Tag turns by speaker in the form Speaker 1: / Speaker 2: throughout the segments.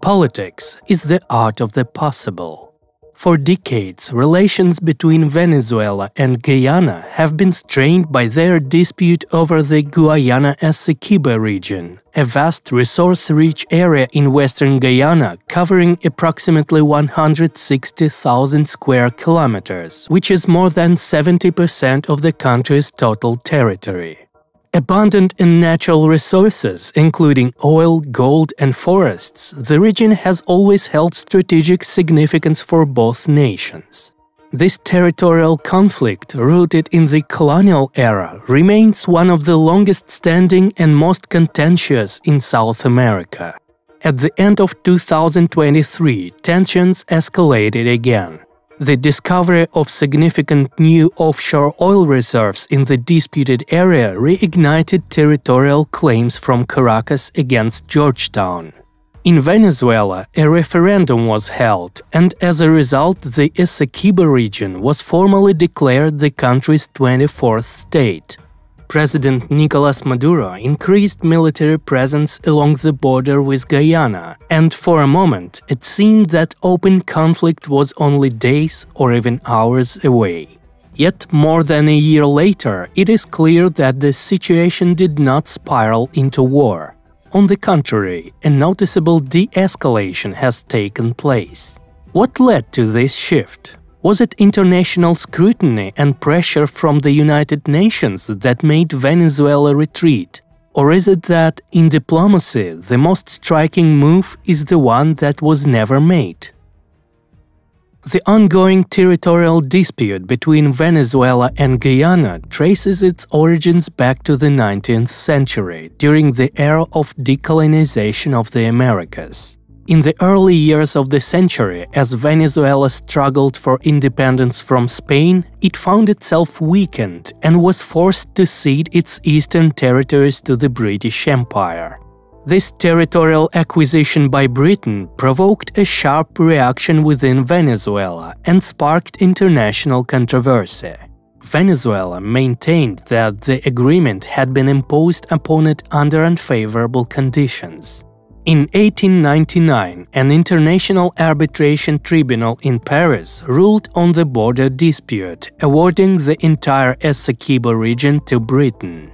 Speaker 1: Politics is the art of the possible. For decades, relations between Venezuela and Guyana have been strained by their dispute over the Guyana Essequibo region, a vast resource-rich area in western Guyana covering approximately 160,000 square kilometers, which is more than 70% of the country's total territory. Abundant in natural resources, including oil, gold, and forests, the region has always held strategic significance for both nations. This territorial conflict, rooted in the colonial era, remains one of the longest-standing and most contentious in South America. At the end of 2023, tensions escalated again. The discovery of significant new offshore oil reserves in the disputed area reignited territorial claims from Caracas against Georgetown. In Venezuela, a referendum was held, and as a result, the Essequibo region was formally declared the country's 24th state. President Nicolas Maduro increased military presence along the border with Guyana, and for a moment it seemed that open conflict was only days or even hours away. Yet more than a year later, it is clear that the situation did not spiral into war. On the contrary, a noticeable de-escalation has taken place. What led to this shift? Was it international scrutiny and pressure from the United Nations that made Venezuela retreat? Or is it that, in diplomacy, the most striking move is the one that was never made? The ongoing territorial dispute between Venezuela and Guyana traces its origins back to the 19th century, during the era of decolonization of the Americas. In the early years of the century, as Venezuela struggled for independence from Spain, it found itself weakened and was forced to cede its eastern territories to the British Empire. This territorial acquisition by Britain provoked a sharp reaction within Venezuela and sparked international controversy. Venezuela maintained that the agreement had been imposed upon it under unfavorable conditions. In 1899, an international arbitration tribunal in Paris ruled on the border dispute, awarding the entire Essequibo region to Britain.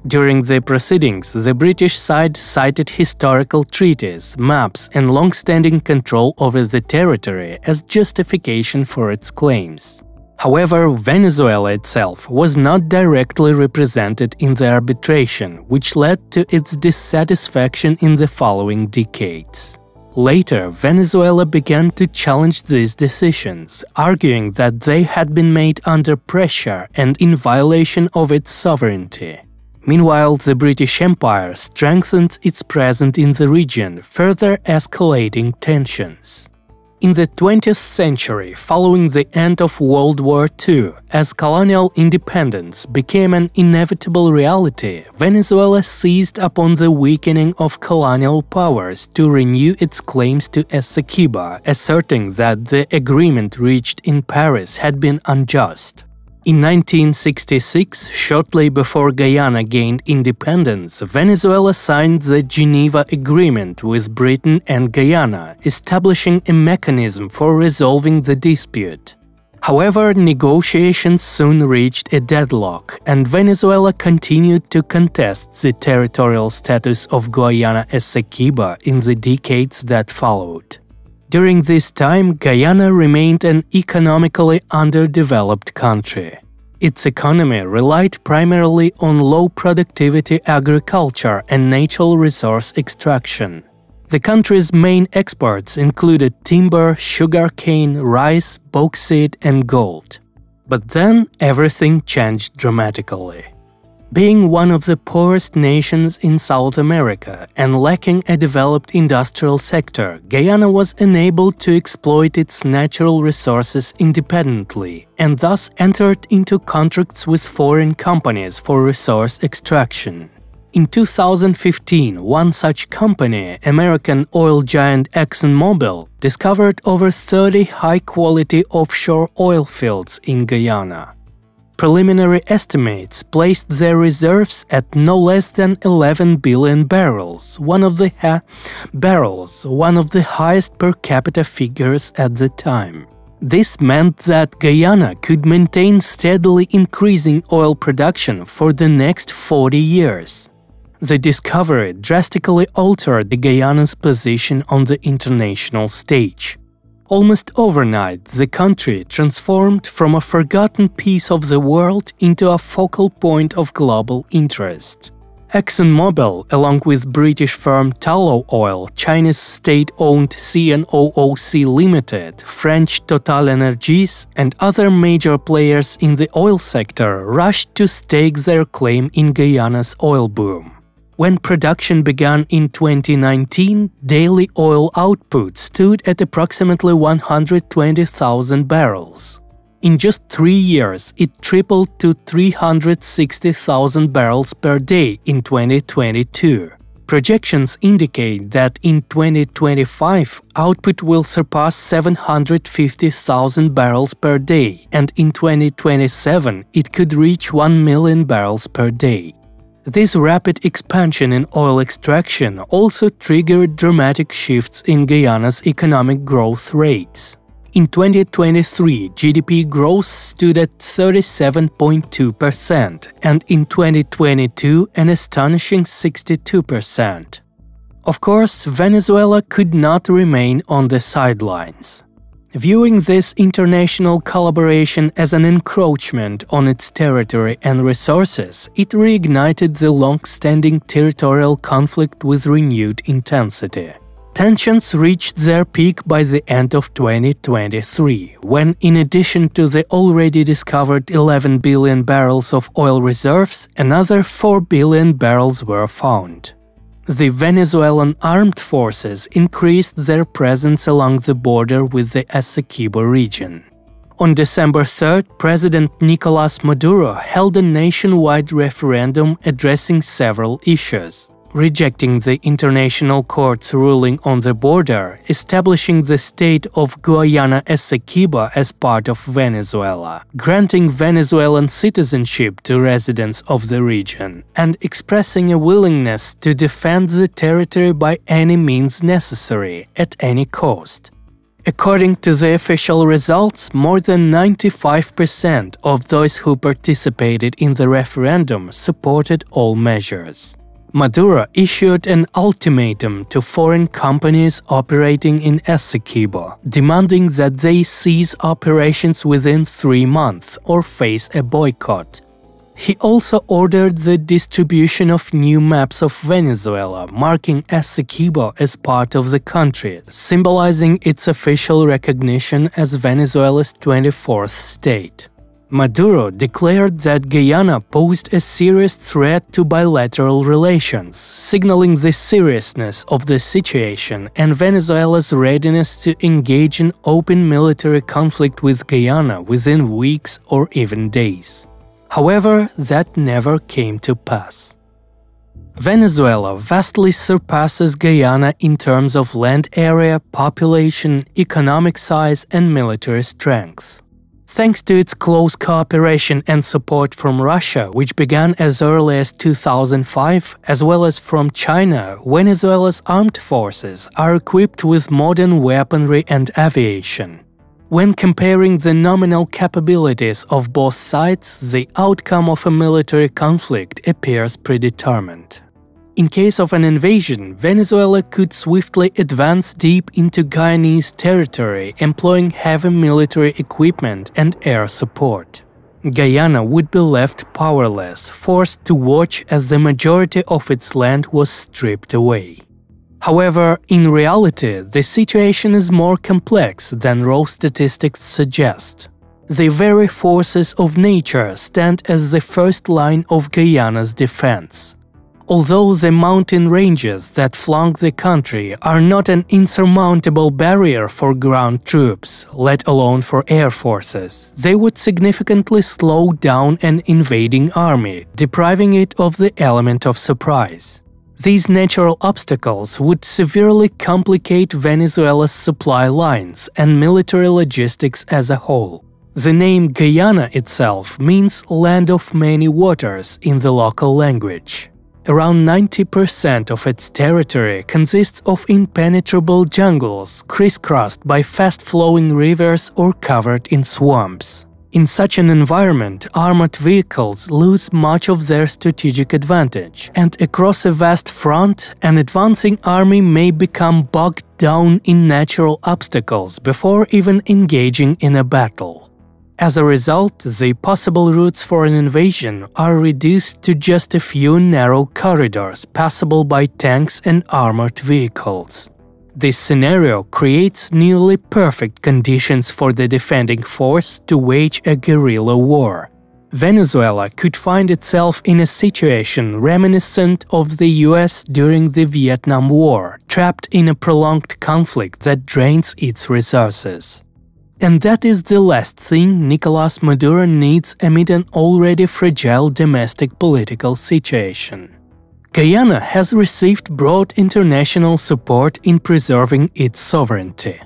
Speaker 1: During the proceedings, the British side cited historical treaties, maps, and long-standing control over the territory as justification for its claims. However, Venezuela itself was not directly represented in the arbitration, which led to its dissatisfaction in the following decades. Later, Venezuela began to challenge these decisions, arguing that they had been made under pressure and in violation of its sovereignty. Meanwhile, the British Empire strengthened its presence in the region, further escalating tensions. In the 20th century, following the end of World War II, as colonial independence became an inevitable reality, Venezuela seized upon the weakening of colonial powers to renew its claims to Essequibo, asserting that the agreement reached in Paris had been unjust. In 1966, shortly before Guyana gained independence, Venezuela signed the Geneva Agreement with Britain and Guyana, establishing a mechanism for resolving the dispute. However, negotiations soon reached a deadlock, and Venezuela continued to contest the territorial status of Guyana Essequibo in the decades that followed. During this time, Guyana remained an economically underdeveloped country. Its economy relied primarily on low-productivity agriculture and natural resource extraction. The country's main exports included timber, sugarcane, rice, bauxite, and gold. But then everything changed dramatically. Being one of the poorest nations in South America and lacking a developed industrial sector, Guyana was unable to exploit its natural resources independently and thus entered into contracts with foreign companies for resource extraction. In 2015, one such company, American oil giant ExxonMobil, discovered over 30 high-quality offshore oil fields in Guyana. Preliminary estimates placed their reserves at no less than 11 billion barrels, one of the highest per capita figures at the time. This meant that Guyana could maintain steadily increasing oil production for the next 40 years. The discovery drastically altered the Guyana's position on the international stage. Almost overnight, the country transformed from a forgotten piece of the world into a focal point of global interest. ExxonMobil, along with British firm Tullow Oil, Chinese state-owned CNOOC Limited, French TotalEnergies, and other major players in the oil sector rushed to stake their claim in Guyana's oil boom. When production began in 2019, daily oil output stood at approximately 120,000 barrels. In just 3 years, it tripled to 360,000 barrels per day in 2022. Projections indicate that in 2025, output will surpass 750,000 barrels per day, and in 2027, it could reach 1 million barrels per day. This rapid expansion in oil extraction also triggered dramatic shifts in Guyana's economic growth rates. In 2023, GDP growth stood at 37.2%, and in 2022, an astonishing 62%. Of course, Venezuela could not remain on the sidelines. Viewing this international collaboration as an encroachment on its territory and resources, it reignited the long-standing territorial conflict with renewed intensity. Tensions reached their peak by the end of 2023, when, in addition to the already discovered 11 billion barrels of oil reserves, another 4 billion barrels were found. The Venezuelan armed forces increased their presence along the border with the Essequibo region. On December 3, President Nicolás Maduro held a nationwide referendum addressing several issues: rejecting the International Court's ruling on the border, establishing the state of Guyana Essequibo as part of Venezuela, granting Venezuelan citizenship to residents of the region, and expressing a willingness to defend the territory by any means necessary, at any cost. According to the official results, more than 95% of those who participated in the referendum supported all measures. Maduro issued an ultimatum to foreign companies operating in Essequibo, demanding that they cease operations within 3 months or face a boycott. He also ordered the distribution of new maps of Venezuela, marking Essequibo as part of the country, symbolizing its official recognition as Venezuela's 24th state. Maduro declared that Guyana posed a serious threat to bilateral relations, signaling the seriousness of the situation and Venezuela's readiness to engage in open military conflict with Guyana within weeks or even days. However, that never came to pass. Venezuela vastly surpasses Guyana in terms of land area, population, economic size, and military strength. Thanks to its close cooperation and support from Russia, which began as early as 2005, as well as from China, Venezuela's armed forces are equipped with modern weaponry and aviation. When comparing the nominal capabilities of both sides, the outcome of a military conflict appears predetermined. In case of an invasion, Venezuela could swiftly advance deep into Guyanese territory, employing heavy military equipment and air support. Guyana would be left powerless, forced to watch as the majority of its land was stripped away. However, in reality, the situation is more complex than raw statistics suggest. The very forces of nature stand as the first line of Guyana's defense. Although the mountain ranges that flank the country are not an insurmountable barrier for ground troops, let alone for air forces, they would significantly slow down an invading army, depriving it of the element of surprise. These natural obstacles would severely complicate Venezuela's supply lines and military logistics as a whole. The name Guyana itself means land of many waters in the local language. Around 90% of its territory consists of impenetrable jungles crisscrossed by fast-flowing rivers or covered in swamps. In such an environment, armored vehicles lose much of their strategic advantage, and across a vast front, an advancing army may become bogged down in natural obstacles before even engaging in a battle. As a result, the possible routes for an invasion are reduced to just a few narrow corridors passable by tanks and armored vehicles. This scenario creates nearly perfect conditions for the defending force to wage a guerrilla war. Venezuela could find itself in a situation reminiscent of the US during the Vietnam War, trapped in a prolonged conflict that drains its resources. And that is the last thing Nicolás Maduro needs amid an already fragile domestic political situation. Guyana has received broad international support in preserving its sovereignty.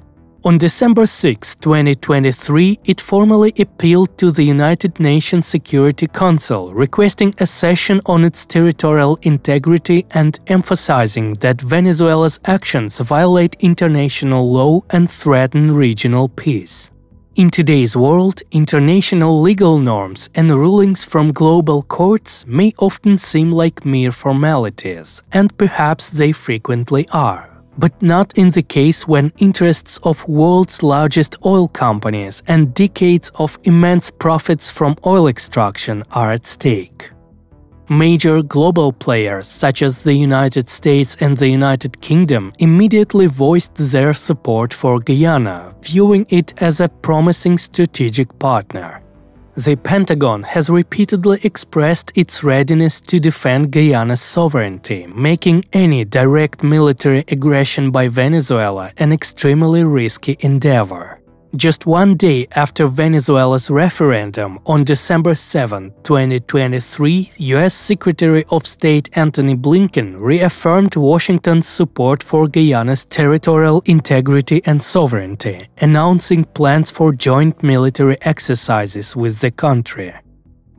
Speaker 1: On December 6, 2023, it formally appealed to the United Nations Security Council, requesting a cession on its territorial integrity and emphasizing that Venezuela's actions violate international law and threaten regional peace. In today's world, international legal norms and rulings from global courts may often seem like mere formalities, and perhaps they frequently are. But not in the case when interests of world's largest oil companies and decades of immense profits from oil extraction are at stake. Major global players such as the United States and the United Kingdom immediately voiced their support for Guyana, viewing it as a promising strategic partner. The Pentagon has repeatedly expressed its readiness to defend Guyana's sovereignty, making any direct military aggression by Venezuela an extremely risky endeavor. Just one day after Venezuela's referendum on December 7, 2023, US Secretary of State Antony Blinken reaffirmed Washington's support for Guyana's territorial integrity and sovereignty, announcing plans for joint military exercises with the country.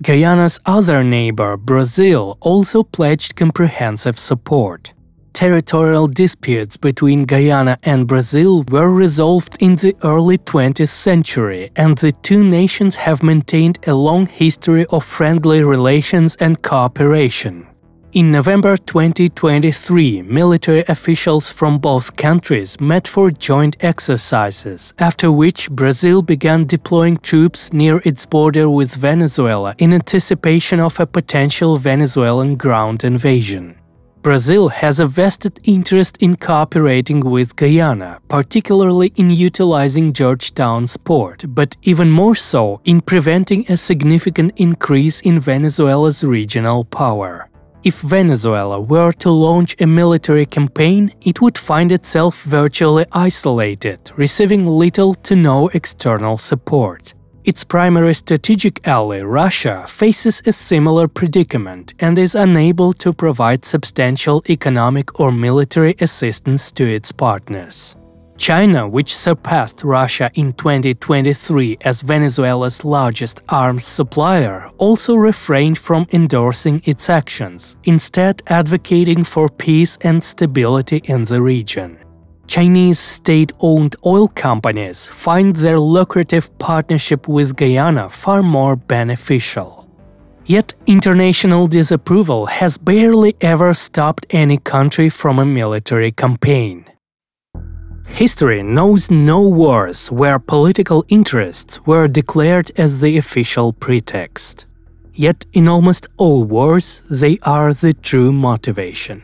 Speaker 1: Guyana's other neighbor, Brazil, also pledged comprehensive support. Territorial disputes between Guyana and Brazil were resolved in the early 20th century, and the two nations have maintained a long history of friendly relations and cooperation. In November 2023, military officials from both countries met for joint exercises, after which Brazil began deploying troops near its border with Venezuela in anticipation of a potential Venezuelan ground invasion. Brazil has a vested interest in cooperating with Guyana, particularly in utilizing Georgetown's port, but even more so in preventing a significant increase in Venezuela's regional power. If Venezuela were to launch a military campaign, it would find itself virtually isolated, receiving little to no external support. Its primary strategic ally, Russia, faces a similar predicament and is unable to provide substantial economic or military assistance to its partners. China, which surpassed Russia in 2023 as Venezuela's largest arms supplier, also refrained from endorsing its actions, instead advocating for peace and stability in the region. Chinese state-owned oil companies find their lucrative partnership with Guyana far more beneficial. Yet, international disapproval has barely ever stopped any country from a military campaign. History knows no wars where political interests were declared as the official pretext. Yet, in almost all wars, they are the true motivation.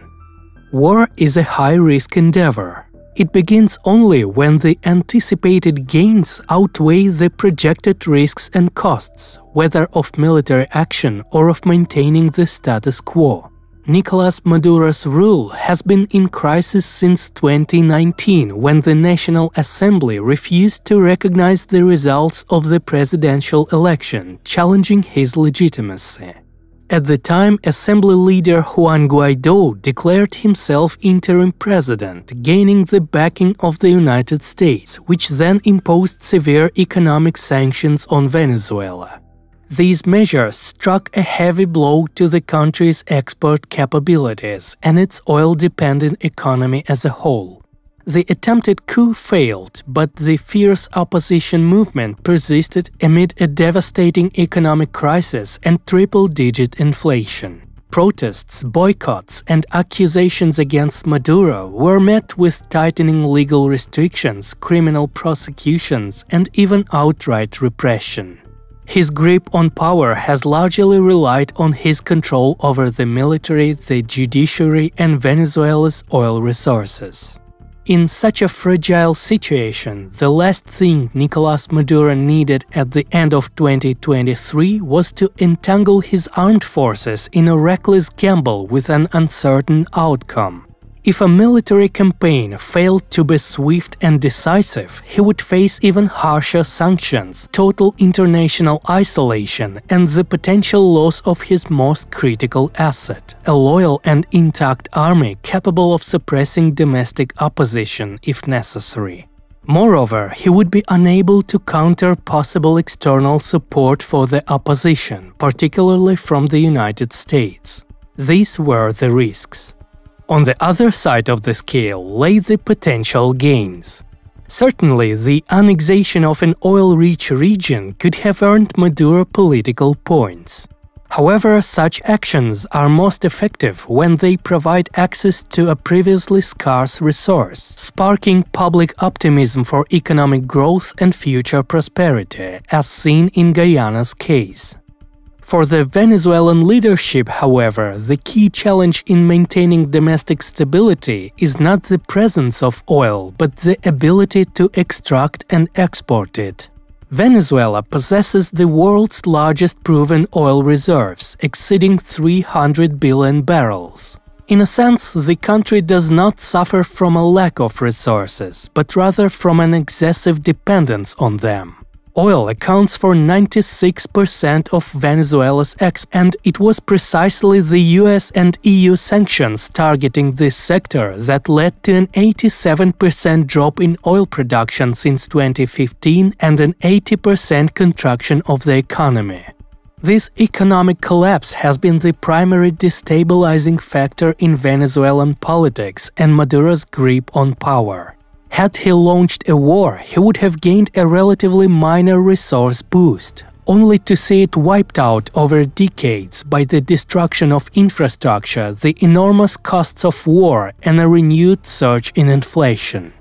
Speaker 1: War is a high-risk endeavor. It begins only when the anticipated gains outweigh the projected risks and costs, whether of military action or of maintaining the status quo. Nicolás Maduro's rule has been in crisis since 2019, when the National Assembly refused to recognize the results of the presidential election, challenging his legitimacy. At the time, Assembly leader Juan Guaidó declared himself interim president, gaining the backing of the United States, which then imposed severe economic sanctions on Venezuela. These measures struck a heavy blow to the country's export capabilities and its oil-dependent economy as a whole. The attempted coup failed, but the fierce opposition movement persisted amid a devastating economic crisis and triple-digit inflation. Protests, boycotts, and accusations against Maduro were met with tightening legal restrictions, criminal prosecutions, and even outright repression. His grip on power has largely relied on his control over the military, the judiciary, and Venezuela's oil resources. In such a fragile situation, the last thing Nicolás Maduro needed at the end of 2023 was to entangle his armed forces in a reckless gamble with an uncertain outcome. If a military campaign failed to be swift and decisive, he would face even harsher sanctions, total international isolation, and the potential loss of his most critical asset, a loyal and intact army capable of suppressing domestic opposition if necessary. Moreover, he would be unable to counter possible external support for the opposition, particularly from the United States. These were the risks. On the other side of the scale lay the potential gains. Certainly, the annexation of an oil-rich region could have earned Maduro political points. However, such actions are most effective when they provide access to a previously scarce resource, sparking public optimism for economic growth and future prosperity, as seen in Guyana's case. For the Venezuelan leadership, however, the key challenge in maintaining domestic stability is not the presence of oil, but the ability to extract and export it. Venezuela possesses the world's largest proven oil reserves, exceeding 300 billion barrels. In a sense, the country does not suffer from a lack of resources, but rather from an excessive dependence on them. Oil accounts for 96% of Venezuela's exports, and it was precisely the US and EU sanctions targeting this sector that led to an 87% drop in oil production since 2015 and an 80% contraction of the economy. This economic collapse has been the primary destabilizing factor in Venezuelan politics and Maduro's grip on power. Had he launched a war, he would have gained a relatively minor resource boost, only to see it wiped out over decades by the destruction of infrastructure, the enormous costs of war, and a renewed surge in inflation.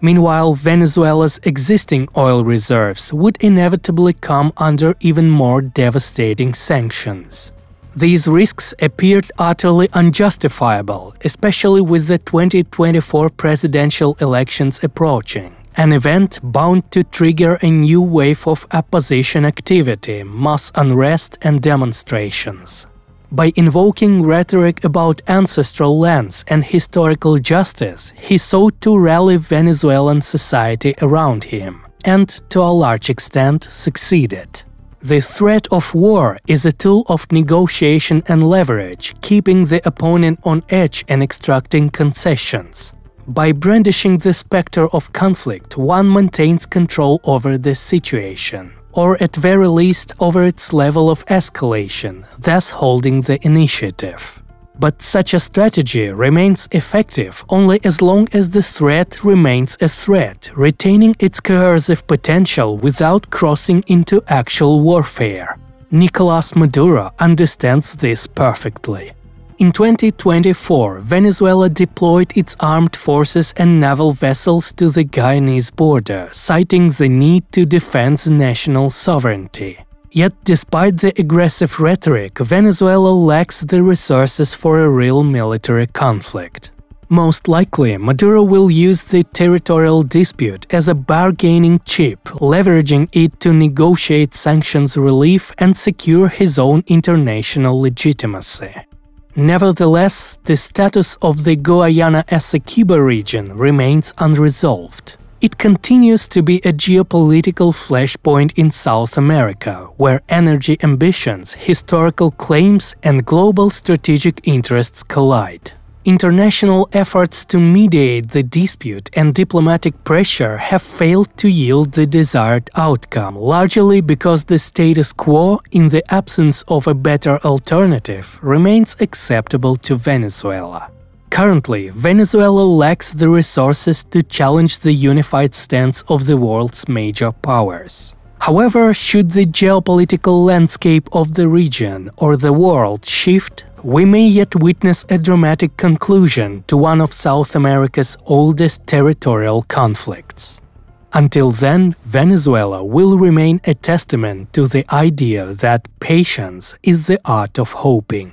Speaker 1: Meanwhile, Venezuela's existing oil reserves would inevitably come under even more devastating sanctions. These risks appeared utterly unjustifiable, especially with the 2024 presidential elections approaching, an event bound to trigger a new wave of opposition activity, mass unrest and demonstrations. By invoking rhetoric about ancestral lands and historical justice, he sought to rally Venezuelan society around him, and to a large extent succeeded. The threat of war is a tool of negotiation and leverage, keeping the opponent on edge and extracting concessions. By brandishing the specter of conflict, one maintains control over the situation, or at very least over its level of escalation, thus holding the initiative. But such a strategy remains effective only as long as the threat remains a threat, retaining its coercive potential without crossing into actual warfare. Nicolás Maduro understands this perfectly. In 2024, Venezuela deployed its armed forces and naval vessels to the Guyanese border, citing the need to defend national sovereignty. Yet, despite the aggressive rhetoric, Venezuela lacks the resources for a real military conflict. Most likely, Maduro will use the territorial dispute as a bargaining chip, leveraging it to negotiate sanctions relief and secure his own international legitimacy. Nevertheless, the status of the Guyana Essequibo region remains unresolved. It continues to be a geopolitical flashpoint in South America, where energy ambitions, historical claims, and global strategic interests collide. International efforts to mediate the dispute and diplomatic pressure have failed to yield the desired outcome, largely because the status quo, in the absence of a better alternative, remains acceptable to Venezuela. Currently, Venezuela lacks the resources to challenge the unified stance of the world's major powers. However, should the geopolitical landscape of the region or the world shift, we may yet witness a dramatic conclusion to one of South America's oldest territorial conflicts. Until then, Venezuela will remain a testament to the idea that patience is the art of hoping.